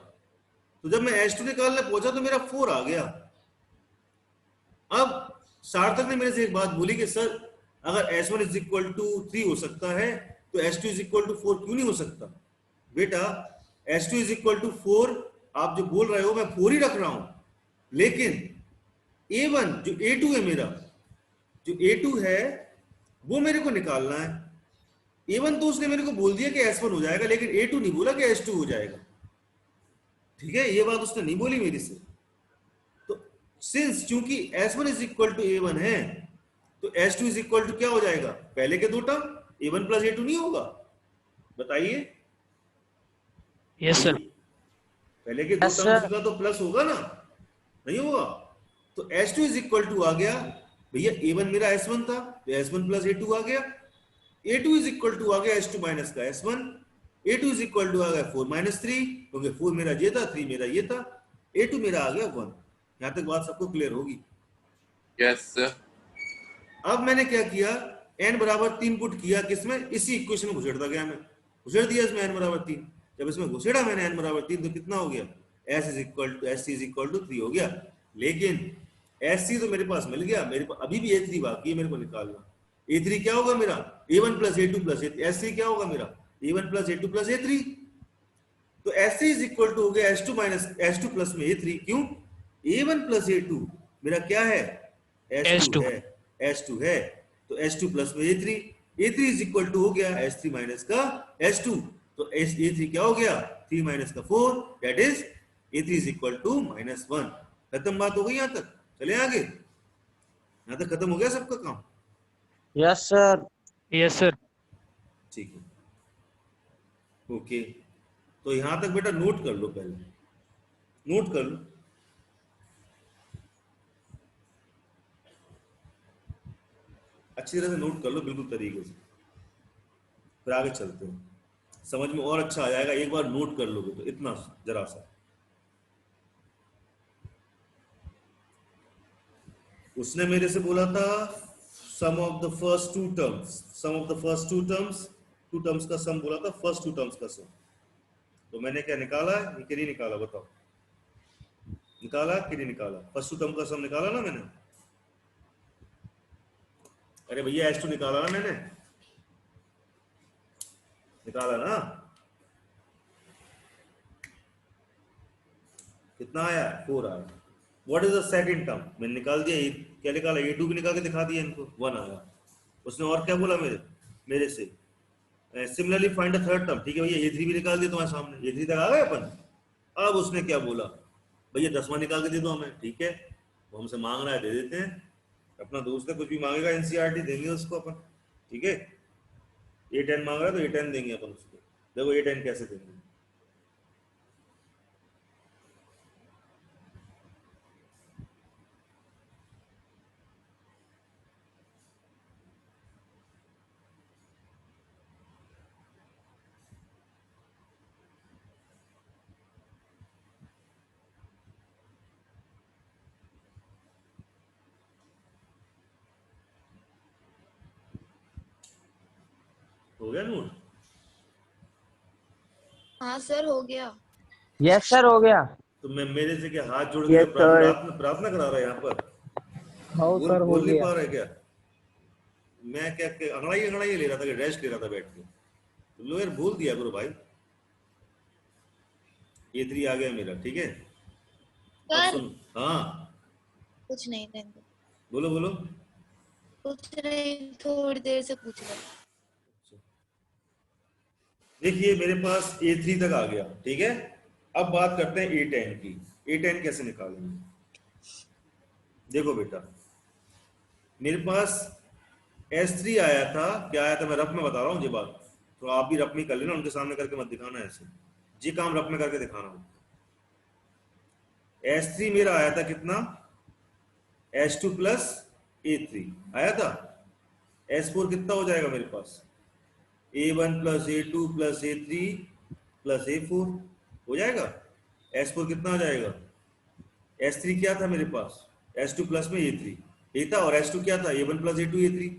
तो जब मैं s2 निकालने पहुंचा तो मेरा 4 आ गया। अब सार्थक ने मेरे से एक बात बोली कि सर अगर s1 इज इक्वल टू 3 हो सकता है तो s2 इज इक्वल टू 4 क्यों नहीं हो सकता। बेटा s2 इज इक्वल टू 4 आप जो बोल रहे हो मैं 4 ही रख रहा हूं, लेकिन a1 जो a2 है मेरा, जो a2 है वो मेरे को निकालना है। a1 तो उसने मेरे को बोल दिया कि s1 हो जाएगा, लेकिन a2 नहीं बोला कि s2 हो जाएगा, ठीक है, ये बात उसने नहीं बोली मेरी से। तो सिंस चूंकि s1 is equal to a1 है तो s2 इज इक्वल टू क्या हो जाएगा, पहले के दो टर्म a1 प्लस a2 नहीं होगा, बताइए। Yes sir. पहले के दो टर्म्स का तो प्लस होगा ना, नहीं होगा। तो s2 इज इक्वल टू आ गया भैया, a1 मेरा s1 था तो s1 प्लस a2 आ गया, a2 इज इक्वल टू आ गया s2 माइनस का s1, a2 is equal to आ गया 4 माइनस 3, क्योंकि 4 मेरा ये था 3 मेरा ये था, a2 मेरा आ गया 1। यहां तक बात सबको क्लियर होगी। Yes sir. अब मैंने क्या किया, n बराबर 3 पुट किया, किसमें, इसी इक्वेशन में घुसेड़ता गया मैं, घुसेड़ दिया इसमें n बराबर 3। जब इसमें घुसेड़ा मैंने n बराबर 3 तो कितना हो गया, s is equal to sc is equal to 3 हो गया। लेकिन sc तो मेरे पास मिल गया, मेरे पास अभी भी a3 बाकी है मेरे को निकालना। a3 क्या होगा मेरा, a1 plus a2 plus sc क्या होगा मेरा, a1 plus a2 plus a3। तो sc इज इक्वल टू हो गया s2 माइनस s2 प्लस में a3, क्यों, a1 प्लस a2 मेरा क्या है, s2 है, s2 है, तो s2 प्लस में a3, a3 is equal to हो गया s3 माइनस का s2, तो a3 क्या हो गया, 3 माइनस का 4, that is a3 is equal to -1। खत्म बात हो गई, यहां तक चले आगे, यहां तक खत्म हो गया सबका काम। Yes sir. Yes sir. ठीक है, ओके, तो यहां तक बेटा नोट कर लो, पहले नोट कर लो। अच्छी तरह से नोट कर लो, बिल्कुल तरीके से, फिर आगे चलते हैं, समझ में और अच्छा आ जाएगा। एक बार नोट कर लोगे तो इतना जरा सा, उसने मेरे से बोला था sum of the first two terms, sum of the first two terms का सम बोला था, फर्स्ट टू टर्म्स का सम। तो मैंने क्या निकाला है कि नहीं निकाला, बताओ, निकाला कि नहीं निकाला, फर्स्ट टू टर्म का सम निकाला ना मैंने। अरे भैया s2 निकाला ना मैंने, निकाला ना, कितना आया, 4 आया। What is the second term, मैंने निकाल दिया, क्या निकाला, a2 भी निकाल के दिखा दिया इनको, 1 आया। उसने और क्या बोला मेरे से, similarly find the third term, ठीक है भैया, a3 भी निकाल दिया तुम्हारे सामने, a3 तक आ गए अपन। अब उसने क्या बोला, भैया 10वां निकाल के दे दो हमें, ठीक है, वो हमसे मांग रहा है, दे देते हैं, अपना दोस्त है, कुछ भी मांगेगा एनसीईआरटी देंगे उसको अपन, ठीक है। A10 मांग रहा है तो A10 देंगे अपन उसको, देखो A10 कैसे देंगे। हो गया नोट, हाँ सर हो गया। यस सर हो गया। तो मैं मेरे से क्या हाथ जोड़ के प्रार्थना करा रहा है यहाँ पर, बोल नहीं पा रहा है क्या, मैं क्या अंगड़ाई ले रहा था, रेस्ट ले रहा था बैठ के, तो लो यार बोल दिया करो भाई। A3 आ गया मेरा, ठीक है। सर हाँ कुछ नहीं, रहने बोलो बोलो, कुछ नहीं, थोड़ी देर से पूछ रहा। देखिए मेरे पास A3 तक आ गया, ठीक है। अब बात करते हैं A10 की, A10 कैसे निकालेंगे। देखो बेटा, मेरे पास S3 आया था, क्या आया था, मैं रफ में बता रहा हूँ ये बात, तो आप भी रफ में कर लेना, उनके सामने करके मत दिखाना ऐसे, जी काम रफ में करके दिखाना हो। S3 मेरा आया था कितना, S2 प्लस A3 आया था। S4 कितना हो जाएगा मेरे पास, A1 plus A2 plus A3 plus A4 हो जाएगा। S4 कितना हो जाएगा, S3 क्या था मेरे पास, S2 प्लस में A3 ये था, और S2 क्या था, A1 प्लस A2 A3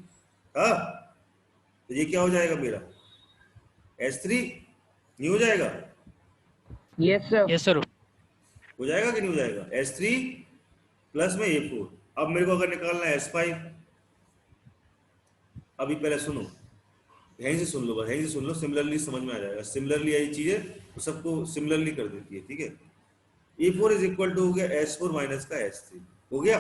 हाँ, तो ये क्या हो जाएगा मेरा S3 नहीं हो जाएगा, यस सर। Yes sir. हो जाएगा कि नहीं हो जाएगा, S3 प्लस में A4। अब मेरे को अगर निकालना है S5, अभी पहले सुनो, यहीं से सुन लो, बस यहीं से सुन लो, सिमिलरली समझ में आ जाएगा। सिमिलरली यही चीज है तो सबको सिमिलरली कर देती है, ठीक है। A4 इज इक्वल टू हो गया S4 माइनस का S3, हो गया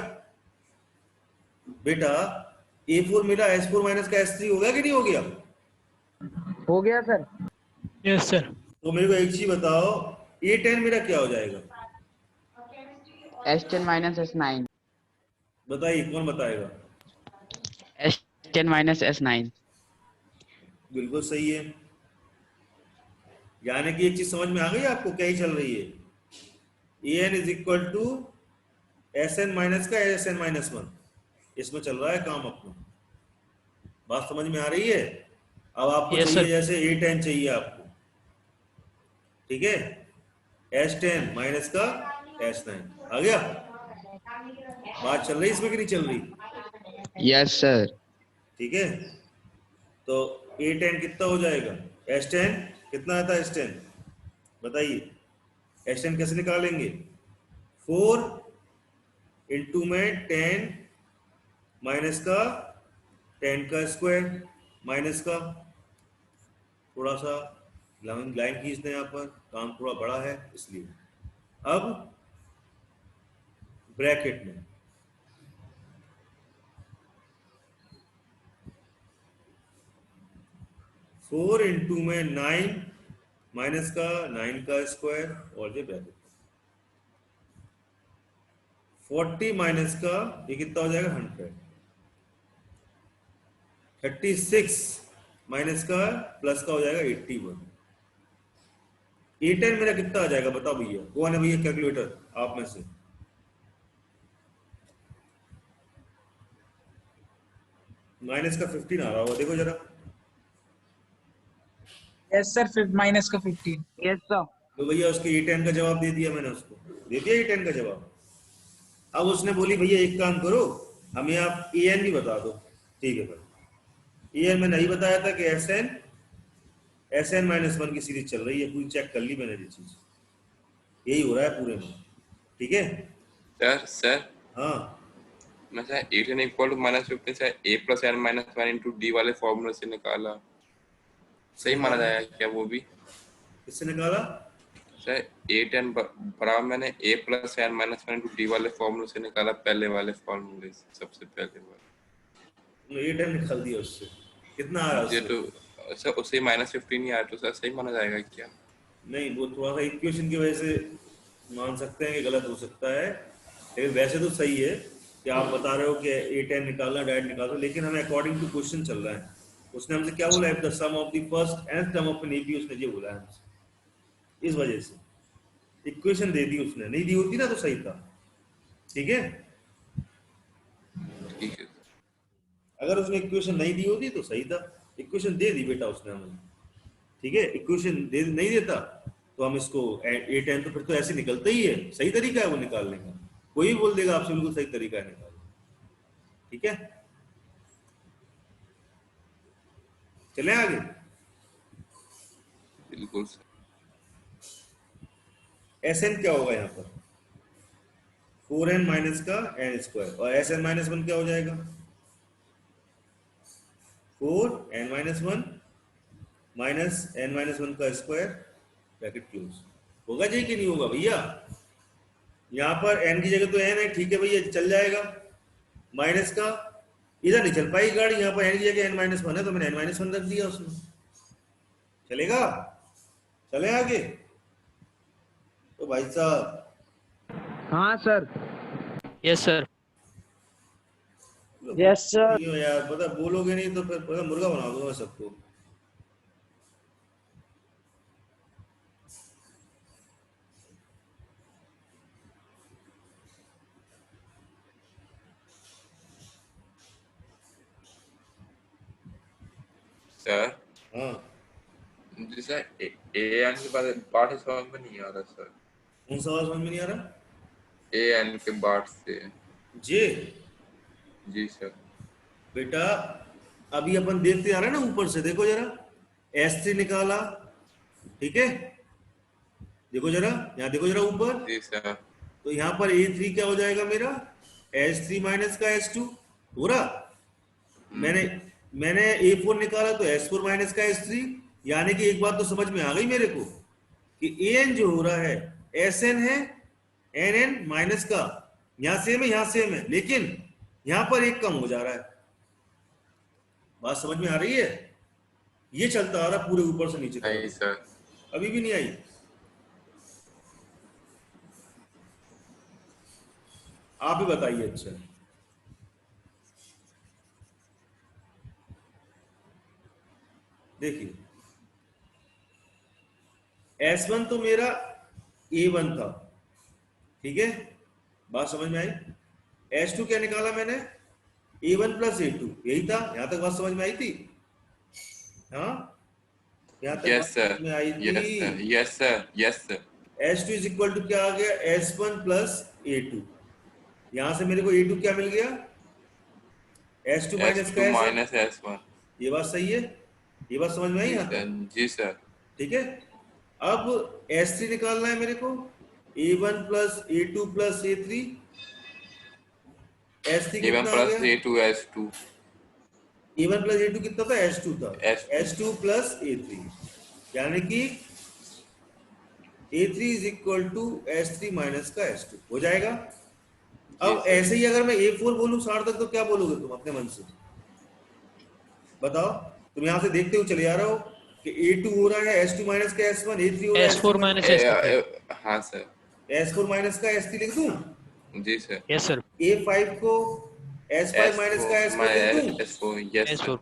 बेटा। A4 मेरा S4 माइनस का S3 हो गया कि नहीं हो गया, हो गया सर। Yes sir. तो मेरे को एक चीज बताओ, A10 मेरा क्या हो जाएगा, S10 माइनस S9। बताइए कौन बताएगा। S10 minus S9। बिल्कुल सही है, यानी कि एक चीज समझ में आ गई आपको क्या ही चल रही है। an is equal to Sn minus का Sn माइनस 1, इसमें चल रहा है काम अपना, बात समझ में आ रही है। अब आपको Yes, चाहिए sir. जैसे A10 चाहिए आपको, ठीक है, S10 माइनस का S9 आ गया, बात चल रही इसमें कि नहीं चल रही, यस सर। ठीक है। तो A10 कितना हो जाएगा, S10 कितना आता है S10 बताइए, S10 कैसे निकालेंगे, 4 इंटू में 10 माइनस का 10 का स्क्वायर माइनस का, थोड़ा सा लाइन खींचते हैं यहाँ पर, काम थोड़ा बड़ा है इसलिए। अब ब्रैकेट में 4 इंटू में 9 माइनस का 9 का स्क्वायर और ये ब्रैकेट 40 माइनस का ये कितना हो जाएगा 100, 36 माइनस का प्लस का हो जाएगा 81। A10 मेरा कितना आ जाएगा बताओ भैया, कौन है भैया कैलकुलेटर आप में से, माइनस का 15 आ रहा होगा, देखो जरा। यस सर, माइनस का 15। Yes sir. तो भैया उसके A10 का जवाब दे दिया मैंने, उसको दे दिया A10 का जवाब। अब उसने बोली भैया एक काम करो, हमें आप AN भी बता दो, ठीक है भाई। AN में नहीं बताया था कि SN माइनस 1 की सीरीज चल रही है, पूरी चेक कर ली मैंने ये चीज, यही हो रहा है पूरे में, ठीक है। सर हाँ मैं sir A10 equal to minus 15 sir A plus n minus 1 into D वाले फॉर्मूले से निकाला, सही माना जाएगा क्या वो भी, किससे निकाला, सर A10 बराबर मैंने A plus n minus 1 into D वाले फॉर्मूले से निकाला, पहले वाले फॉर्मूले से, सबसे पहले वाले A10 निकाल दिया उससे, कितना आ रहा है ये उससे? तो सर उससे माइनस 15 ही आया, तो सर सही माना जाएगा क्या। नहीं, वो थोड़ा सा इक्वेशन की वजह से मान सकते हैं कि गलत हो सकता है, लेकिन वैसे तो सही है कि आप बता रहे हो कि A10 निकालना डायरेक्ट निकालो, लेकिन हमें अकॉर्डिंग टू क्वेश्चन चल रहा है। उसने हमसे क्या बोला है, the sum of the first nth term of an AP, उसने ये बोला है हमसे, इस वजह से इक्वेशन दे दी उसने, नहीं दी होती ना तो सही था, ठीक है। ठीक है अगर उसने इक्वेशन नहीं दी होती तो सही था, इक्वेशन दे दी बेटा उसने हमें, ठीक है। इक्वेशन दे नहीं देता तो हम इसको A10 तो फिर तो ऐसे निकलता ही है, सही तरीका है वो निकालने का, कोई भी बोल देगा आपसे बिल्कुल सही तरीका है निकालने, ठीक है। चले आगे, बिल्कुल सर। Sn क्या होगा यहाँ पर, 4n माइनस का n स्क्वायर, और Sn माइनस 1 क्या हो जाएगा, 4n minus 1 minus n minus 1 का स्क्वायर ब्रैकेट क्लोज, होगा जी कि नहीं होगा भैया। यहाँ पर n की जगह तो n है, ठीक है भैया चल जाएगा, माइनस का इधर नहीं चल पाई गाड़ी, यहाँ पर n की जगह n माइनस 1 है तो मैंने n माइनस 1 रख दिया उसमें, चलेगा। चले आगे, तो भाई साहब हाँ sir. Yes sir. Yes, sir. ये यार पता है, बोलोगे नहीं तो फिर पता मुर्गा बना दूंगा सबको। सर हाँ मुझे सर ए एन के बाद पार्ट समझ में नहीं आ रहा सर। कौन सा समझ में नहीं आ रहा? ए एन के बाद से जे जी सर। बेटा अभी अपन देखते आ रहे हैं ना, ऊपर से देखो जरा, S3 निकाला, ठीक है, देखो जरा, यहाँ देखो जरा ऊपर, जी सर। तो यहाँ पर A3 क्या हो जाएगा मेरा, S3 माइनस का S2 हो रहा। मैंने A4 निकाला तो S4 माइनस का S3, यानी कि एक बात तो समझ में आ गई मेरे को कि AN जो हो रहा है SN है NN माइनस का, यहाँ सेम है, यहाँ सेम है, लेकिन यहाँ पर एक कम हो जा रहा है। बात समझ में आ रही है? ये चलता आ रहा पूरे ऊपर से नीचे नहीं तक, सर। अभी भी नहीं आई। आप ही बताइए। अच्छा देखिए, S1 तो मेरा A1 था, ठीक है, बात समझ में आई। S2 क्या निकाला मैंने, A1 प्लस A2, यही था। यहां तक बात समझ में आई थी? हाँ, यहां तक यस बात सर। समझ में आई यस थी। Sir. Yes sir. Yes sir. S2 is equal to क्या आ गया, S1 प्लस A2। यहां से मेरे को A2 क्या मिल गया, S2 माइनस का S2 S1। Minus S1। ये बात सही है, ये बात समझ में आई यहाँ तक? जी सर। ठीक है, अब S3 निकालना है मेरे को, A1 plus A2 plus A3। S3 A1 कितना आ प्लस गया, A2 S2। A1 plus A2 कितना था, S2 था, S2। S2 प्लस A3, यानी कि A3 is equal to S3 minus का S2 हो जाएगा। अब ऐसे ही अगर मैं A4 बोलूं सार्थक, तो क्या बोलोगे तुम अपने मन से, बताओ? तुम यहाँ से देखते हुए चले जा रहे हो कि A2 हो रहा है S2 माइनस का S1, A3 हो रहा है S4 माइनस S3। हाँ सर। S4 माइनस का S3 लिख दूं? जी सर। Yes sir. A5 को S5 माइनस का S4 लिख दूं? S4। Yes sir. S4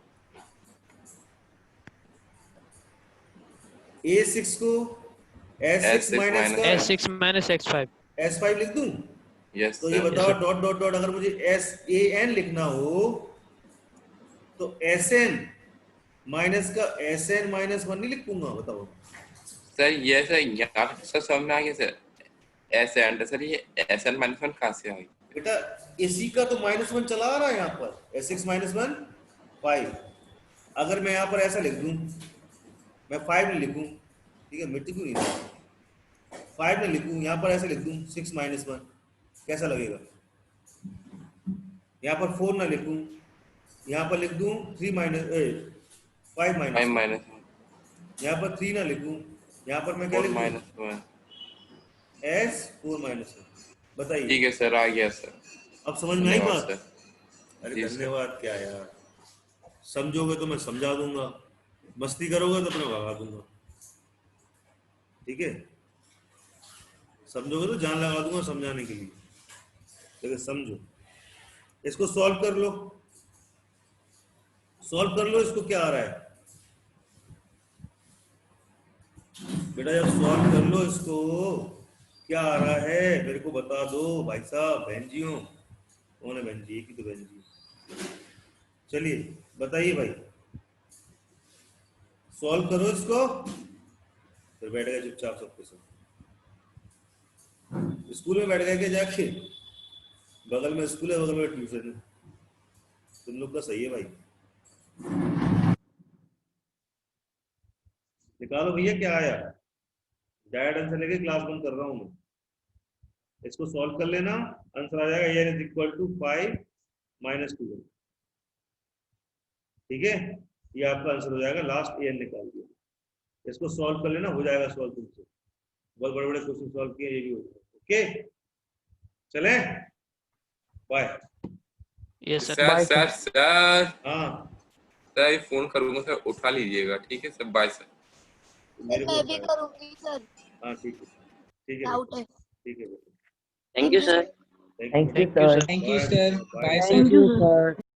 A6 को S6 माइनस का S6 माइनस X5 S5 लिख दूं? यस तो ये सर। बताओ, डॉट डॉट डॉट, अगर मुझे SAN लिखना हो तो SN माइनस का SN माइनस 1 नहीं लिखूंगा, बताओ? सर ये सर यहाँ सर समझ में आ गया सर। एस एंड सर ये SN माइनस 1 कहाँ से आ गई? बेटा इसी का तो -1 चला आ रहा है यहाँ पर, S6 माइनस 1 5। अगर मैं यहाँ पर ऐसा लिख दूं, मैं 5 नहीं लिखूं, ठीक है, मिट्टी क्यों नहीं 5 नहीं लिखूं, यहाँ पर ऐसे लिख दूं 6 माइनस 1, कैसा लगेगा? यहाँ पर 4 ना लिखूं, यहाँ पर लिख दूं 3 माइनस 5 5 माइनस, माइनस यहाँ पर 3 ना लिखूं, यहाँ पर मैं क्या 4 लिख दूं, माइनस 1। S 4 minus 1। बताइए, ठीक है सर, आ गया सर। अब समझ में आई धन्यवाद बात? सर। अरे जी सर। धन्यवाद क्या यार, समझोगे तो मैं समझा दूंगा, मस्ती करोगे तो मैं भगा दूंगा, ठीक है? समझोगे तो जान लगा दूंगा समझाने के लिए, लेकिन समझो। इसको सॉल्व कर लो, सॉल्व कर लो, इसको क्या आ रहा है बेटा, जब सॉल्व कर लो इसको क्या आ रहा है मेरे को बता दो भाई साहब, बहन जी हो, कौन है बहन जी? एक ही तो बहन जी। चलिए बताइए भाई, सॉल्व करो इसको, फिर बैठ गए चुपचाप सबके सब। स्कूल में बैठ गए क्या जाके? बगल में स्कूल है, बगल में ट्यूशन है, तुम लोग का सही है भाई। निकालो भैया क्या आया, डायरेक्ट आंसर लेके क्लास बंद कर रहा हूं मैं। इसको सॉल्व कर लेना, आंसर आ जाएगा n is equal to 5 minus 2। ठीक है, ये आपका आंसर हो जाएगा, लास्ट an निकाल दिया। इसको सॉल्व कर लेना, हो जाएगा सॉल्व तुमसे। बहुत बड़े बड़े क्वेश्चन सॉल्व किए, ये भी हो जाएगा। ओके चले, bye. Yes sir. Sir sir sir हाँ सर फोन करूंगा सर, उठा लीजिएगा। ठीक है सर, बाय सर। मेरे को मैं भी बताओ। करूंगी सर, हाँ ठीक है, ठीक है, डाउट है। ठीक है। Thank you, sir. Thank Thank you, you sir. Thank you Bye. Sir. Bye. Bye Thank sir. you, sir.